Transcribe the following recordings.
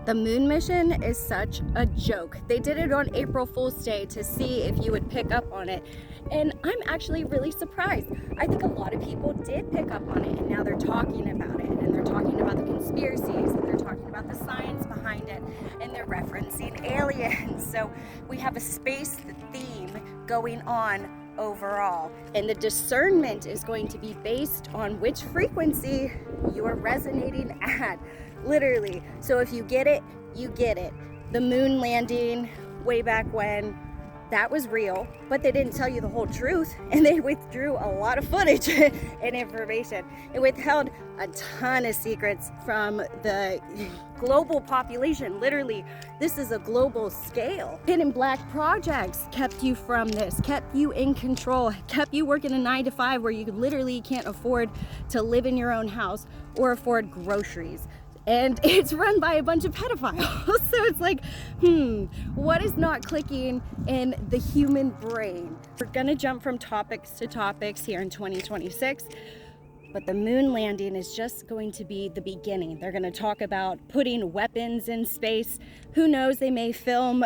The moon mission is such a joke. They did it on April Fool's Day to see if you would pick up on it. And I'm actually really surprised. I think a lot of people did pick up on it, and now they're talking about it, and they're talking about the conspiracies, and they're talking about the science behind it, and they're referencing aliens. So we have a space theme going on overall, and the discernment is going to be based on which frequency you are resonating at, literally. So if you get it, you get it. The moon landing way back when, that was real, but they didn't tell you the whole truth, and they withdrew a lot of footage and information. It withheld a ton of secrets from the global population. Literally, this is a global scale. Hidden black projects kept you from this, kept you in control, kept you working a 9-to-5 where you literally can't afford to live in your own house or afford groceries. And it's run by a bunch of pedophiles. So it's like, what is not clicking in the human brain? We're gonna jump from topics to topics here in 2026, but the moon landing is just going to be the beginning. They're gonna talk about putting weapons in space. Who knows, they may film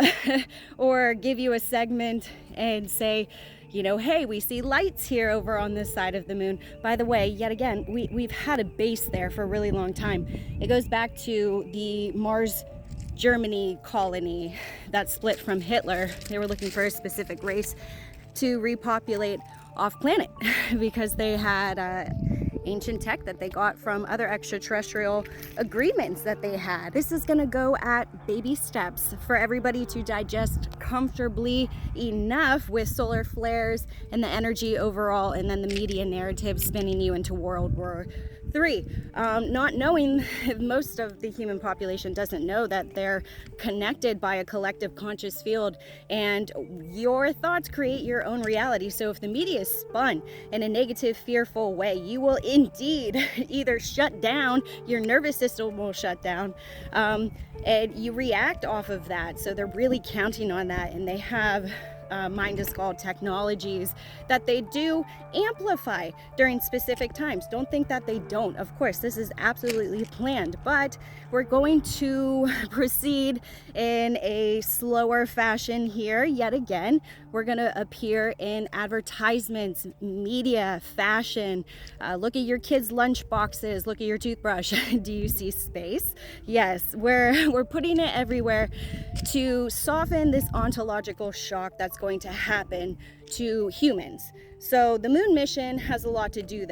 or give you a segment and say, you know, hey, we see lights here over on this side of the moon. By the way, yet again, we've had a base there for a really long time. It goes back to the Mars Germany colony that split from Hitler. They were looking for a specific race to repopulate off planet because they had ancient tech that they got from other extraterrestrial agreements that they had. This is gonna go at baby steps for everybody to digest comfortably enough with solar flares and the energy overall, and then the media narrative spinning you into World War III. Not knowing, most of the human population doesn't know that they're connected by a collective conscious field, and your thoughts create your own reality. So if the media is spun in a negative, fearful way, you will indeed either shut down, your nervous system will shut down, and you react off of that. So they're really counting on that, and they have mind is called technologies that they do amplify during specific times. Don't think that they don't. Of course, this is absolutely planned, but we're going to proceed in a slower fashion here. Yet again, we're going to appear in advertisements, media, fashion. Look at your kids' lunch boxes. Look at your toothbrush. Do you see space? Yes, we're putting it everywhere to soften this ontological shock that's going to happen to humans. So the moon mission has a lot to do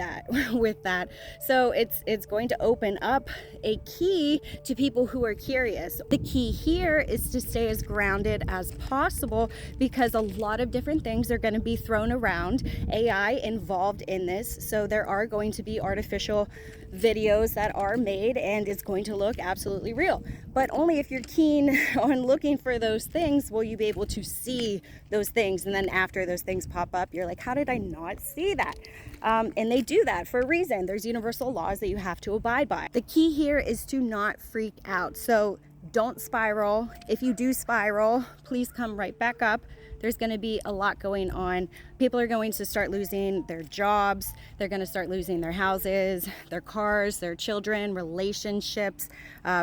with that. So it's going to open up a key to people who are curious. The key here is to stay as grounded as possible, because a lot of different things are going to be thrown around, AI involved in this. So there are going to be artificial videos that are made, and it's going to look absolutely real. But only if you're keen on looking for those things will you be able to see those things. And then after those things pop up, you're like, how did I not see that? And they do that for a reason. There's universal laws that you have to abide by. The key here is to not freak out. So don't spiral. If you do spiral, please come right back up. There's going to be a lot going on. People are going to start losing their jobs. They're going to start losing their houses, their cars, their children, relationships,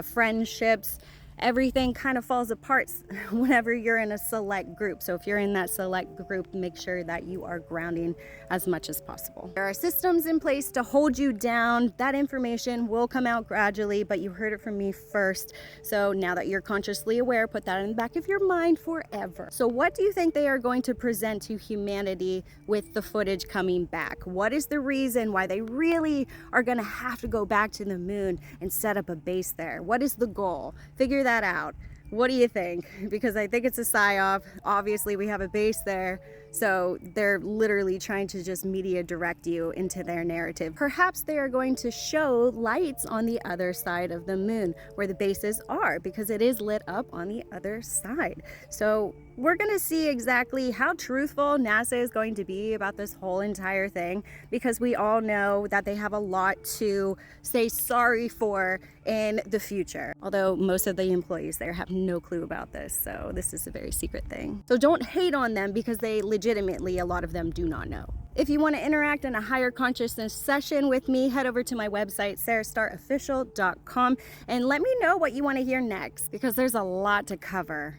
friendships. Everything kind of falls apart whenever you're in a select group. So if you're in that select group, make sure that you are grounding as much as possible. There are systems in place to hold you down. That information will come out gradually, but you heard it from me first. So now that you're consciously aware, put that in the back of your mind forever. So what do you think they are going to present to humanity with the footage coming back? What is the reason why they really are going to have to go back to the moon and set up a base there? What is the goal? Figure that out. What do you think? Because I think it's a psyop. Obviously we have a base there, so they're literally trying to just media direct you into their narrative. Perhaps they are going to show lights on the other side of the moon where the bases are, because it is lit up on the other side. So we're going to see exactly how truthful NASA is going to be about this whole entire thing, because we all know that they have a lot to say sorry for in the future. Although most of the employees there have no clue about this, so this is a very secret thing. So don't hate on them because they legitimately, a lot of them do not know. If you want to interact in a higher consciousness session with me, head over to my website, sarahstarofficial.com, and let me know what you want to hear next because there's a lot to cover.